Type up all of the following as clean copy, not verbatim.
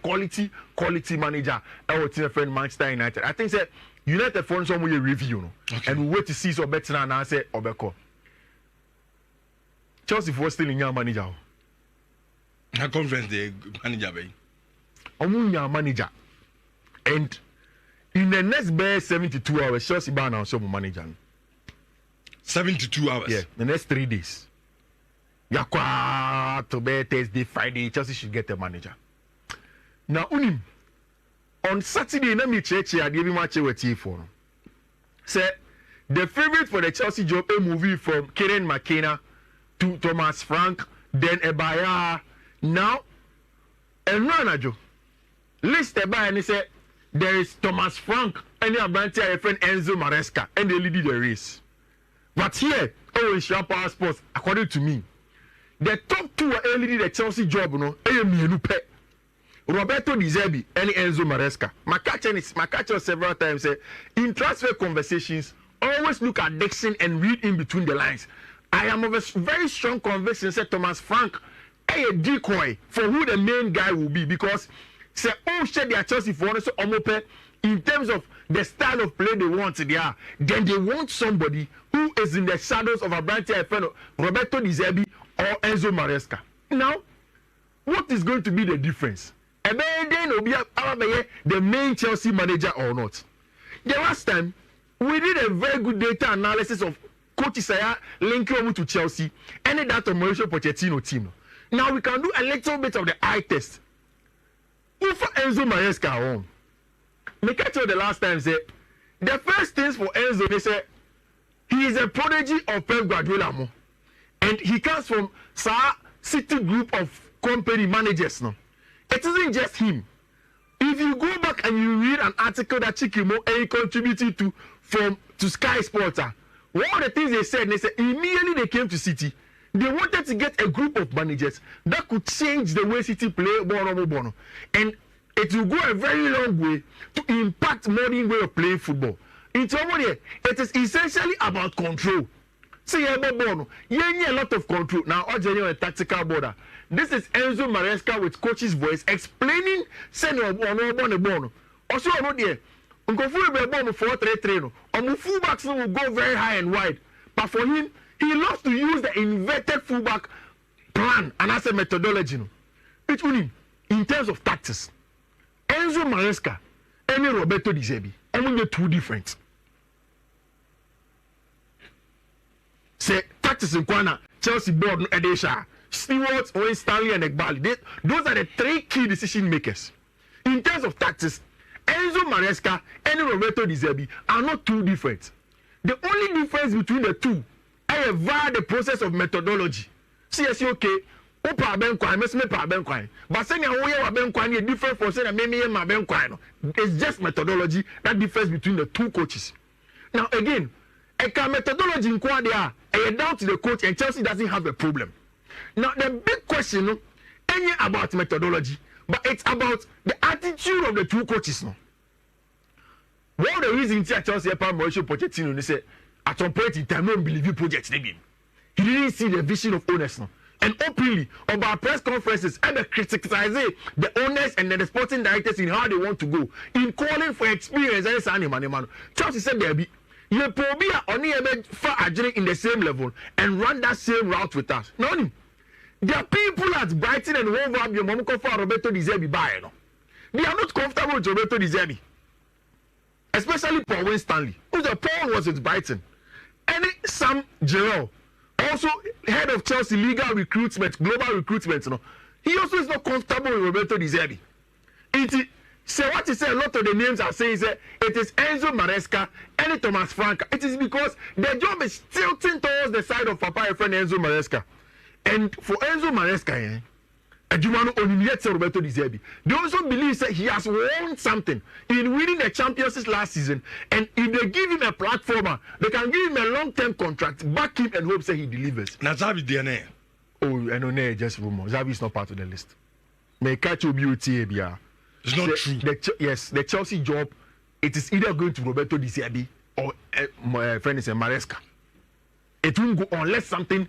quality manager. Our team friend Manchester United. I think that United for some way review, no? Okay. And we wait to see so better and I say Obeko. Chelsea for still in your manager. A conference the manager be. Your manager. And in the next best 72 hours, Chelsea ban our some manager. 72 hours. Yeah, the next 3 days. Yakwa to be Thursday, Friday, Chelsea should get a manager. Now, on Saturday, let me check here. I give him match with you for. Say the favorite for the Chelsea job a movie from Kieran McKenna to Thomas Frank, then Ebaya. Now, and Ranajo list Ebaya and he said there is Thomas Frank and your friend Enzo Maresca, and they lead the race. But here, in Sharp Power Sports, according to me, the top two are leading the Chelsea job, no, Roberto Di Zerbi and Enzo Maresca. My catcher several times said in transfer conversations, always look at Dixon and read in between the lines. I am of a very strong conviction, said Thomas Frank, a decoy for who the main guy will be because say oh shit they are Chelsea for so omope in terms of the style of play they want there, then they want somebody who is in the shadows of a branch Roberto Di Zerbi or Enzo Maresca. Now, what is going to be the difference? The main Chelsea manager or not? The last time we did a very good data analysis of Coach Isaiah linking to Chelsea and that of Mauricio Pochettino team. Now we can do a little bit of the eye test. Who for Enzo Maresca home? Me catch the last time say the first things for Enzo they say he is a prodigy of Pep Guardiola and he comes from City group of company managers now. It isn't just him. If you go back and you read an article that Chikimo contributed to Sky Sports, one of the things they said immediately they came to City, they wanted to get a group of managers that could change the way City play Bono. And it will go a very long way to impact modern way of playing football. It is essentially about control. See, Bono, you need a lot of control. Now, all genuine a tactical border. This is Enzo Maresca with coach's voice explaining senior Bono. Also, I know there. Uncle Full Bono 4-3-3. Fullbacks will go very high and wide. But for him, he loves to use the inverted fullback plan and as a methodology. Which means, in terms of tactics, Enzo Maresca and Roberto Di Zerbi are only two different. Say tactics in Kwana, Chelsea board Edesha, Stewart, Owen Stanley, and Ekbali. Those are the three key decision makers. In terms of tactics, Enzo Maresca and Roberto Di Zerbi are not too different. The only difference between the two is via the process of methodology. See, okay. Opa benkwai, mesme pa benkwai. But saying oya benkwai is different from saying me ma benkwai. It's just methodology that differs between the two coaches. Now again, a methodology in Kwadia, down to the coach, and Chelsea doesn't have a problem. Now the big question ain't about methodology, but it's about the attitude of the two coaches. No. One of the reasons Chelsea Mauricio Pochettino said at some point in time, no believe you project again. He didn't see the vision of owners. No. And openly about press conferences and criticizing the owners and the sporting directors in how they want to go in calling for experience and Chelsea said there be you probably only far in the same level and run that same route with us. No, there are people at Brighton and Wolverhampton for Roberto Di Zerbi buy. No, they are not comfortable with Roberto Di Zerbi, especially Paul Wayne Stanley, who's the Paul was with Brighton, and Sam Gerrard. Also, head of Chelsea legal recruitment, global recruitment, he also is not comfortable with Roberto Di Zerbi. So what you say, a lot of the names are saying is it is Enzo Maresca and Thomas Frank. It is because the job is tilting towards the side of Papa and friend Enzo Maresca. And for Enzo Maresca, Roberto Di Zerbi, they also believe that he has won something in winning the Champions League last season. And if they give him a platform, they can give him a long-term contract, back him and hope that he delivers. Now Xavi DNA. Oh, I know, just rumor. Xavi is not part of the list. May catch your beauty, it's not true. Yes, the Chelsea job, it is either going to Roberto Di Zerbi or my friend is Maresca. It won't go unless something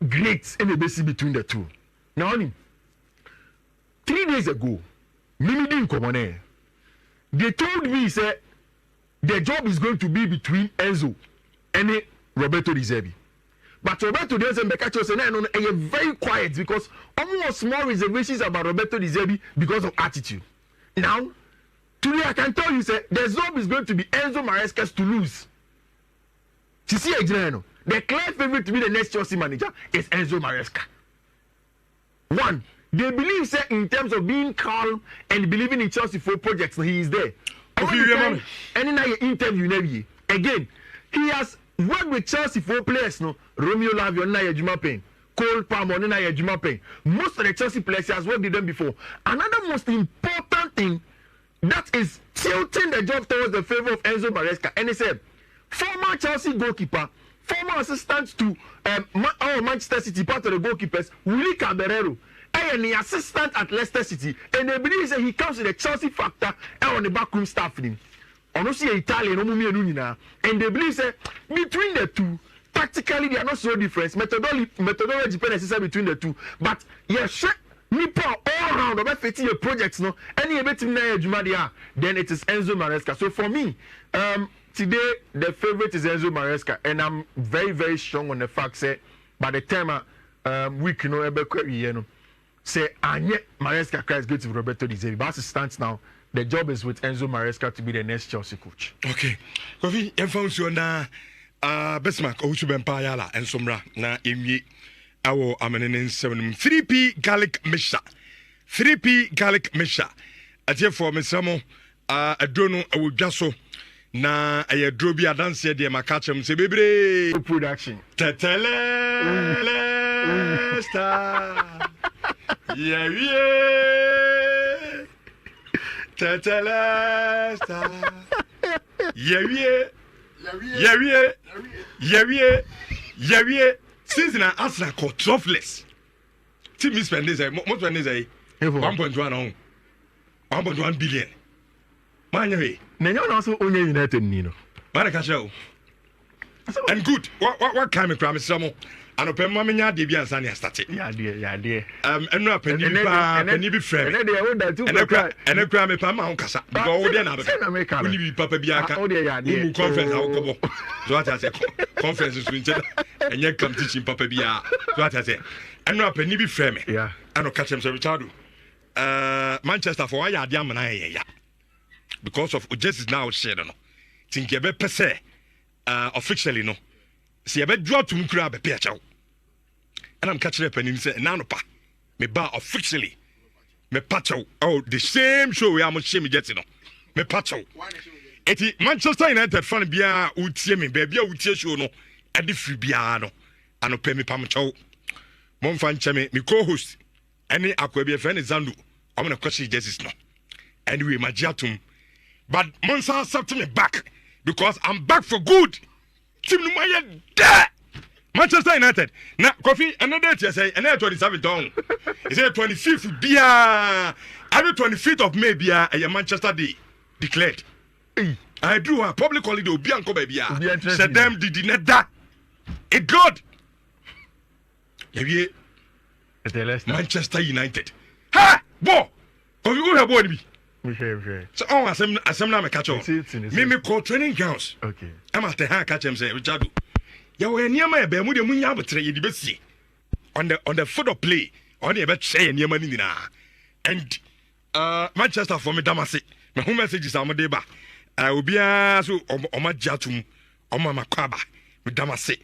great in the basic between the two. Now, 3 days ago, Mimi didn't come on air. They told me, say, the job is going to be between Enzo and Roberto Di Zerbi. But Roberto Di Zerbi said, no, very quiet because almost small reservations about Roberto Di Zerbi because of attitude. Now, today I can tell you, say, the job is going to be Enzo Maresca's to lose. The clear favorite to be the next Chelsea manager is Enzo Maresca. One, they believe, say, in terms of being calm and believing in Chelsea for projects, he is there. And in an interview, again, he has worked with Chelsea for players, no, Romeo Lavio, Naya Jumapen, Cole Palmer, Naya Jumapen. Most of the Chelsea players he has worked with them before. Another most important thing that is tilting the job towards the favor of Enzo Maresca. And he said, former Chelsea goalkeeper, former assistant to Manchester City, part of the goalkeepers, Willy Caballero, and the assistant at Leicester City, and they believe that he comes with a Chelsea factor on the backroom staff. Honestly, Italian, and they believe that between the two, practically they are not so different. Methodology depends between the two, but yes, Nippon all around about 50 projects, no, any bit in Jumadia, then it is Enzo Maresca. So for me, today the favorite is Enzo Maresca, and I'm very, very strong on the fact that by the time week, say Anye Maresca is going to be Roberto Di Zerbi. But as it stands now, the job is with Enzo Maresca to be the next Chelsea coach. Okay. Kofi, you found you na Besmark Ochu Bempayala and Somra na Imi Awo Amenin 7 3P garlic mixture. 3P garlic mixture. Atie for me samo adono awudwaso na ayadrobi adanse de makachem se bebre Production. Tetele star. Yeah. Tetele star. Yeah. Season Arsenal called troughless. Team is spending most spending 1.1 on 1.1 billion. Man, Nenyo also only United Nino. Maracasho. And good. What kind of crime is some? And open Mamma Debia and Sanya started. Yeah, dear. And no penny be friend. And they own that too. And a crime of Pama Casa. Go then. When you be Papa Bianca, who conference our so what I say, conferences winter, and yet come teaching Papa Bia. So what I say, and no penny be friend. Yeah, I don't catch him so Richard. Manchester for why I am and because of justice now said no. Think you better say officially no. See, I bet draw to grab a pitch out. And I'm catching up and say, Nanopa, me bar officially, me patch out. Oh, the same show we are much shame getting on. Me patch out. Eti Manchester United fan bia utie me, baby, utie show no, and the free biano, and no pay me pamcho. Mon fan chame, me co host, any aquabia friend is Zandu. I'm gonna question justice no. Anyway, my jatum. But Monsa accepted me back because I'm back for good. Team Numaya there. Manchester United. Now, Kofi, another day, say, another 27th down. He said 25th, Bia. Every 25th of May, Bia, a Manchester Day declared. I do a public holiday, Bianco, Bia. Said them, did not that. It good. Manchester United. Ha! Bo! Kofi, who have won me? So, I'm not a catch up. Me call training grounds. Okay. I'm at the hand catch him say, Richard. You were near my Bermuda Munya betray you the see on the foot of play, on the bet say near money na. And Manchester for me, Damasi. My home message is Amadeba. I will be so on my jatum on my macaba with Damasi.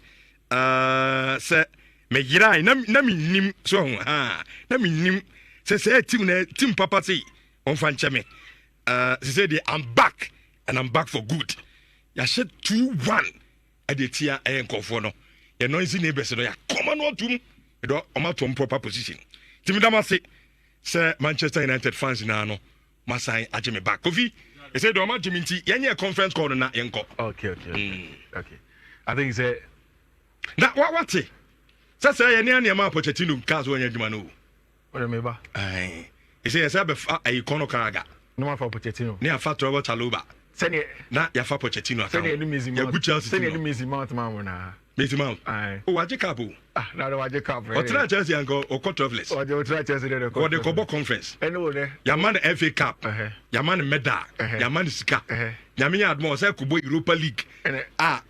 Say, me gira, nami nim so, nami nim. Say, team Papa say. On Fanchame, she said, I'm back and I'm back for good. You said 2-1 at the tier and conforno. Your noisy neighbors say, come on to me. You don't come proper position. Timidama say, Manchester United fans in Ano, Masai, Ajime back. Kofi, he said, Doma Jiminti, Yanya conference call na Yanko. Okay. I think he said, now what say? Say, Yanya Ma Pochettino, Caso and Yajimano. What remember? Aye. He says, a corner caraga. No one for Pochettino. Near Fat Robert Chaluba. Send it. Not your Fat Pochettino. Send it to me. Good Chelsea. Send it to me. Mount Mamona. Mate Mount. Oh, what you couple? Now what you couple? Or try Chelsea and go or cut off Or you try Chelsea or the Cobo Conference. Anyway, your man FA Cup, your man Meda, your man Sika, Yamia Admos, Kubo Europa League.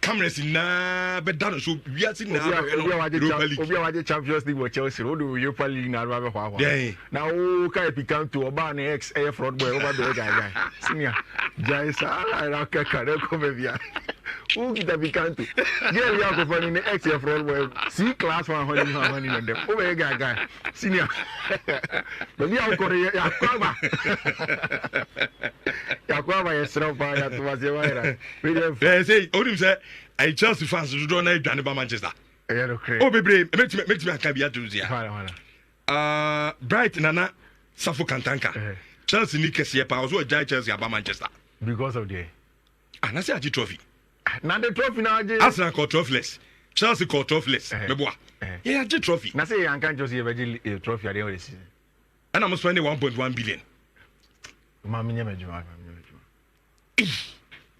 Cameras in Bedano, so we are seeing the Champions League with Chelsea, who do Europa League now? Now, can it become to Obama ex air fraud boy over the guy? Senior, Jaisa, I can't come here. Who get a become to? Yeah, we are going in the ex air fraud boy. See class 100 money in them. Oh, guy, senior. But we are going to Yakwaba is strong by that was the way. They say, Odim said, I just fans to do not done about Manchester. Oh, baby, makes me a caveat to the Bright Nana, Suffolk and Tanka. Chelsea Nick I was what Chelsea about Manchester. Because of the and I say a trophy. Not the trophy now, Arsenal called trophyless. Chelsea called trophyless. Yeah, a trophy. I say, I can't just see a trophy at the other season. And I'm spending 1.1 billion.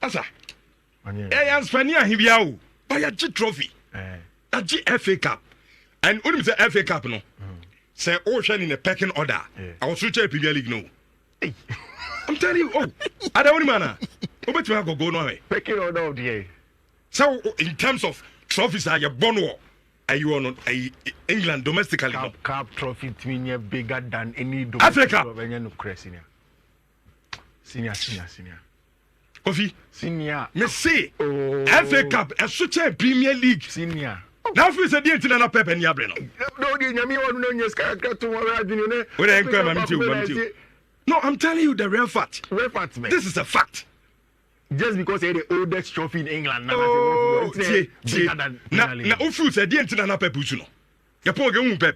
Asa. I'm spending a heavy buy a G trophy. A G FA Cup. And only the FA Cup, no. Say Ocean in a pecking order. I was switching Premier League, no. I'm telling you, I don't know. But you have to go no way. Pecking order of the year. So, in terms of trophies, are you born war? Are you on England domestically? Cup trophy to bigger than any Africa Cup. Senior. Coffee. Senior. Me say. FA Cup. A such a Premier League. Senior. Now if you say the internet pep and yabreno. No, I'm telling you the real fact. Real fact, man. This is a fact. Just because they're the oldest trophy in England. Now, if you say the internet pep, you know. Your poor young Pep.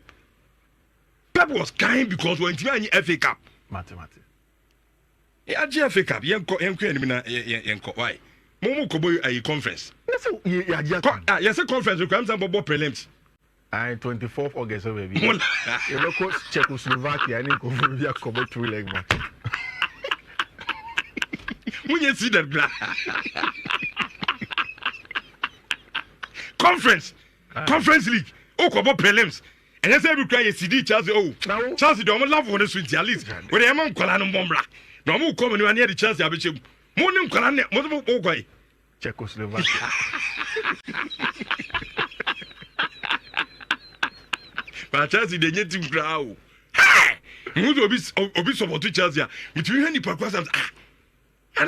Pep was kind because when you FA Cup. Mathematics. Yeah, FA Cup. Why? Momo Kobo a conference. Yes, a conference requires some prelims. 24th August, baby. You know, coach Czechoslovakia, and you come through leg match. When you see that conference league, Kobo prelims. And that's every cry CD Chelsea. Chelsea don't love one swing at least. When I'm on Colano Bombra, no more coming near the Chelsea. I bet you. Morning Colano, multiple Ogway. Czechoslovakia. But Chelsea, they need to grow. Hey! You will be so to Chelsea. Between any purpose, and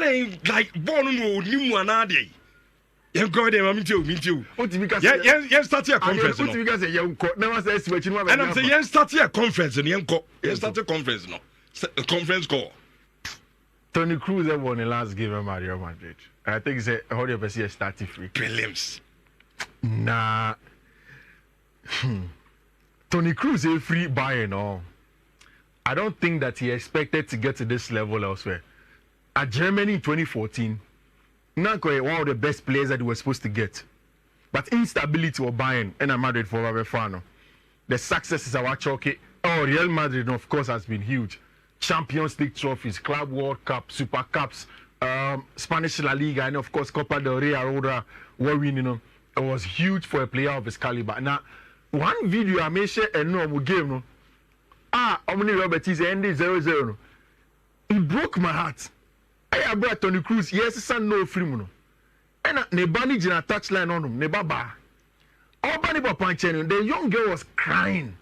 I like born on new one a day. You go there, me too. Yes, start a conference. And I'm saying, yes, start a conference. And yes, start a conference. No, a conference call. Toni Kroos won the last game of Real Madrid. I think it's 100% starting free. Prelims. Nah. Toni Kroos is free buying all. I don't think that he expected to get to this level elsewhere. At Germany in 2014, Nanko one of the best players that he was supposed to get. But instability of Bayern and Madrid for Fano. The success is our choke. Real Madrid, of course, has been huge. Champions League trophies, Club World Cup, Super Cups, Spanish La Liga, and of course, Copa del Rey, Aroda, were winning. It was huge for a player of his caliber. Now, one video I may share and no game. No. Omni Robert is ending 0-0. It broke my heart. I brought Toni Kroos. Yes, son, no free. No. And Nebani in a touchline on him. Nebaba. The young girl was crying.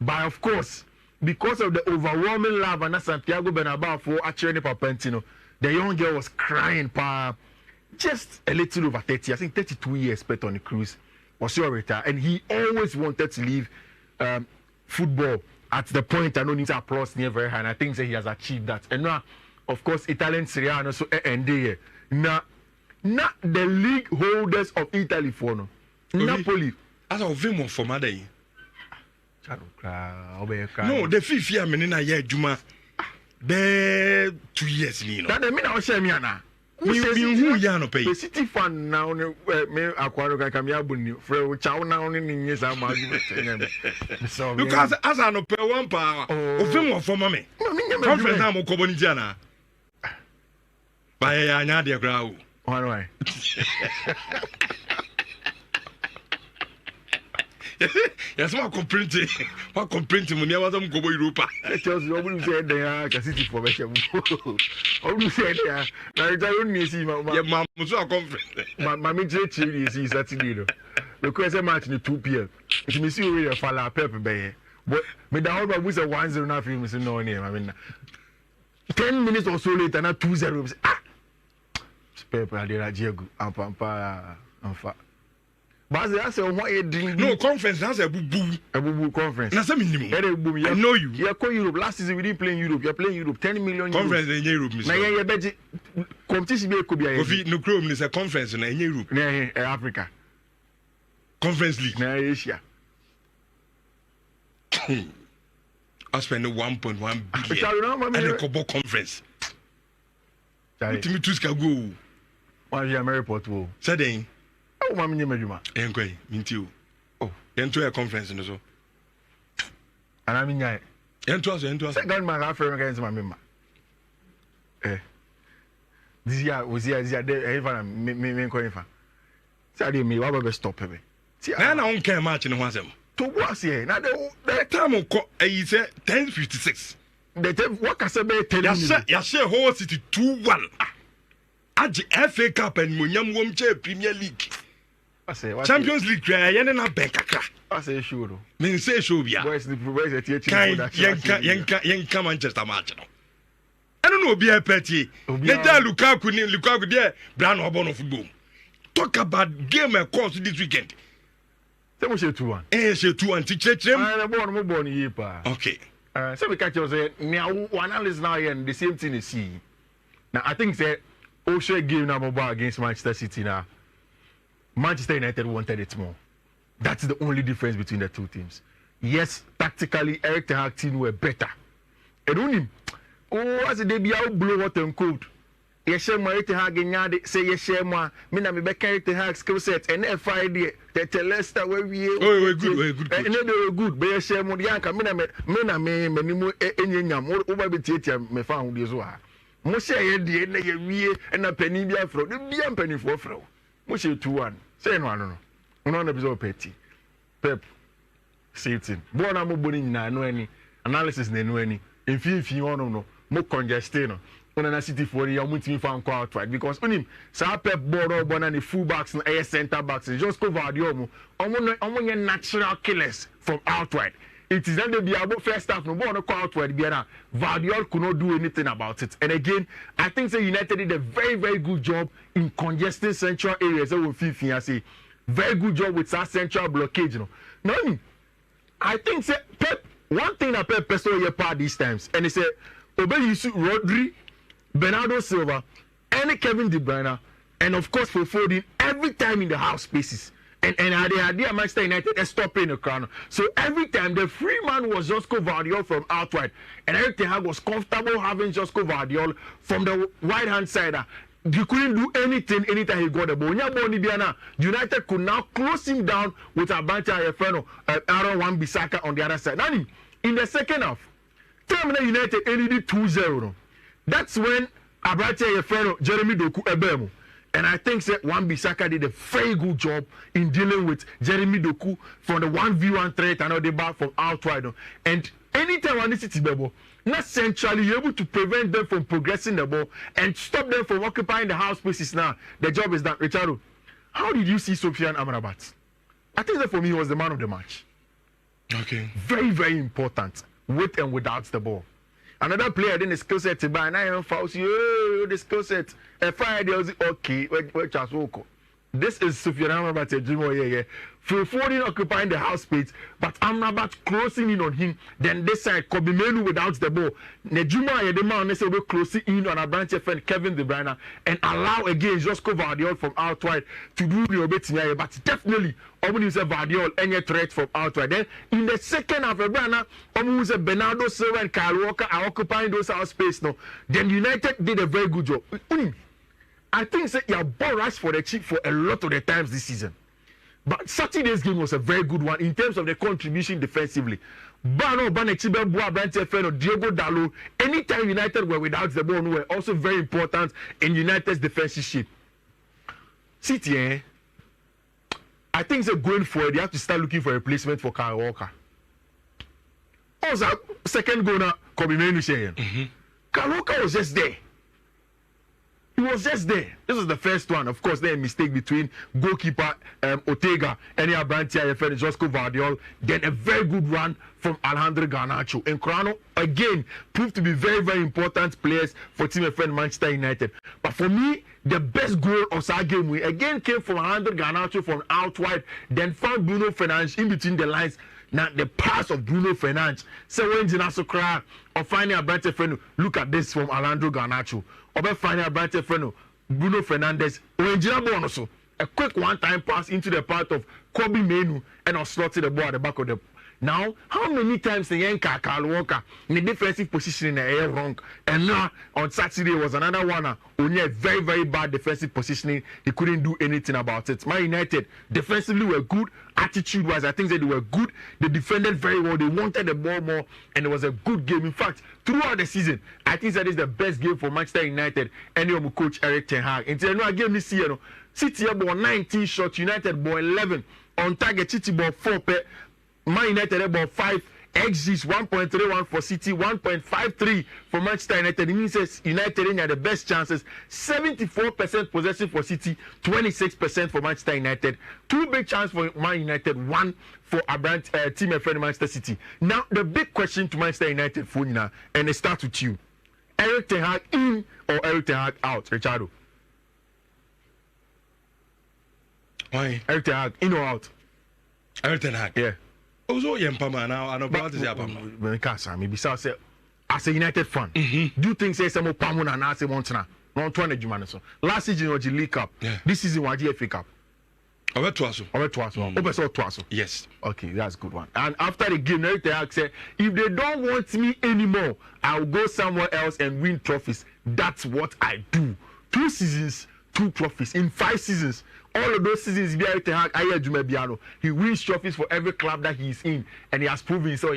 But of course, because of the overwhelming love and Santiago Bernabeu for actually Papentino, the young girl was crying. Just a little over 30, I think 32 years, but Toni Kroos was your retire, and he always wanted to leave football at the point. I know he's applause near very high, and I think that he has achieved that. And now, of course, Italian Serie A also end now the league holders of Italy for no Napoli. As of Vimo for Mother. No, the Fiifi-Manfred Juma. Be 2 years, you know. That mean I was saying, Yana. Who Yano pay? The city fan now, me acquire Camia for Chow now in years. I'm so because as I know, pay 1 power of Vimo for mommy. Conference now, Coboniana. By Nadia Grau. All right. Yes, what complaint? What complaint? When you was go Europa. I tell you, I say they are City formation. I will say there. Now I don't need see my mom was a conference. My midget is Saturday. Because a match in 2 p.m. It means you will follow Pepper Bay. But me the whole was a 1-0 now film is no name. I mean 10 minutes or so later, not 2-0. Ah, Pepper, I did a jig. Ampa. But I say, what you doing? No conference. That's a boo conference. That's a minimum. I know you. You're calling Europe. Last season we didn't play in Europe. You're playing Europe. 10 million conference in Europe. Now you're budget. Competition be could be. No Chrome is a conference in Europe. Nah, Africa. Conference League. Nah, Asia. I spend 1.1 billion and a Kobo conference. Timmy Tuska go. Why you America Porto? Said oh, mammy, Majuma. Enquay, Mintu. Oh, enter a conference in the so. And I mean, enter us. Second, my half against my member. This year was here, me calling for. Saturday, me, what about stop me? See, I don't care much in one of them. To what's here? Now, the time of he said 10:56. The time, what can I say? Yes, sir, whole city 2-1. Aji FA Cup and Munyam Womche Premier League. Champions League, Yanna Benkaka. I say, sure. Mean say, Shobia. Where's the professor teaching? Yanka Manchester match. I don't know, be a petty. Let Lukaku there, Brown or Bono football. Talk about game and course this weekend. Say, 2-1. Say 2-1 to church him. I'm born here. Okay. So we catch you say, now one analyst now and the same thing is see. Now, I think that also game now mobile against Manchester City now. Manchester United wanted it more. That's the only difference between the two teams. Yes, tactically, Eric Ten Hag team were better. And only, as the debut out blow what and cold. Yes, share my Eric Ten Hag and say yes, share my. Me na me back Eric Ten Hag skill set and FID. They tell Leicester where we. Oh, we're good. And they were good. But yes, share more yanka. Me na me mo enyam. Over be theatre me found this one. Mo share ye na ye wie na penny bia fro. The bia penny for fro. Mo share 2-1. Say no, no. Uno na bizo petty. Pep. Satan. Born am boni na no any analysis na no any. If you no mo congested no. When na City for you mutimi fan call outright because unim sa Pep board or bona the full backs and center backs just cover the omo natural killers from outright. It is not the Biabo first half no born call outright Biana. Vardiol could not do anything about it. And again, I think the United did a very, very good job in congesting central areas. So with Fifi, I say very good job with that central blockage. Now, I think say Pep, one thing that Pep saw your part these times, and he said, Obey Yusuf Rodri, Bernardo Silva, and Kevin De Bruyne, and of course for Foden every time in the half spaces. And the idea Manchester United is stopping the crown. So every time the free man was Josko Vardiol from outright, and Eric Ten Hag was comfortable having Josko Vardiol from the right hand side. You couldn't do anything anytime he got the ball. United could now close him down with Abanta Ayefeno, Aaron Wan-Bissaka on the other side. Now, in the second half, Terminal United ended 2-0. That's when Abanta Ayefeno, Jeremy Doku, Ebemu. And I think that Wan-Bissaka did a very good job in dealing with Jeremy Doku from the 1v1 threat and all the back from outside. And anytime on this city ball, not centrally, you're able to prevent them from progressing the ball and stop them from occupying the half spaces now. The job is done. Richardo, how did you see Sofiane Amrabat? I think that for me, he was the man of the match. Okay. Very, very important with and without the ball. Another player didn't skill set to buy 9 fouls. The skill set. Friday was okay. This is Sofiane Amrabat. Phil Foden occupying the half space, but Amrabat closing in on him. Then this side, Kobe Menu without the ball. Nejuma Yedema and will closing in on a branch friend Kevin De Bruyne and allow again Josko Vardiol from outside to do the obit. But definitely, Omunis Vardiol any threat from outside. Then in the second half, Omunis Bernardo Silva and Kyle Walker are occupying those half space now. Then United did a very good job. I think that you have ball rush for the cheap for a lot of the times this season. But Saturday's game was a very good one in terms of the contribution defensively. Bano, Banechibe, Boa, Brante Feno, Diogo Dalot, anytime United were without the ball, were also very important in United's defensive shape. City, I think they're going forward. They have to start looking for a replacement for Kyle Walker. Also, second goal now, Kobe Manu saying, Kyle Walker was just there. He was just there. This was the first one. Of course, there a mistake between goalkeeper Ortega and Abrantia and Josco Vardiol. Then a very good run from Alejandro Garnacho. And Crano, again, proved to be very, very important players for team friend Manchester United. But for me, the best goal of that game again came from Alejandro Garnacho from out wide. Then found Bruno Fernandes in between the lines. Now the pass of Bruno Fernandes. So when Jinaso cry or finding a brighter friend, look at this from Alejandro Garnacho. Or finding a brighter friend, Bruno Fernandes. When Jinabo also a quick one-time pass into the part of Kobe Manu and or slotted the ball at the back of the. Now, how many times the Yanka Kyle Walker in the defensive position in the air wrong? And now on Saturday was another one. Only a very, very bad defensive positioning. He couldn't do anything about it. Man United defensively were good. Attitude-wise, I think that they were good. They defended very well. They wanted the ball more, and it was a good game. In fact, throughout the season, I think that is the best game for Manchester United and your coach Eric Ten Hag. Until now, game this year, City ball 19 shots, United ball 11 on target. City ball 4 per. Man United about 5 XGs, 1.31 for City, 1.53 for Manchester United. It means that United had the best chances. 74% possession for City, 26% for Manchester United. 2 big chances for Man United, 1 for a team and friend Manchester City. Now the big question to Manchester United for now, and it starts with you: Eric Ten Hag in or Eric Ten Hag out, Richardo? Why? Eric Ten Hag in or out? Eric Ten Hag. Yeah. Also, Yempama now, I know about this. Maybe so. As a United fan, do you think say some Pamuna and Ase Montana? Not 200 Jumaneso. Last season was the League Cup. Yeah. This season was the FA Cup. Over Twaso. Yes. Yes. Okay, that's a good one. And after the game, Eric Ten Hag said, if they don't want me anymore, I'll go somewhere else and win trophies. That's what I do. 2 seasons, 2 trophies. In 5 seasons, all of those seasons, he wins trophies for every club that he's in, and he has proven himself.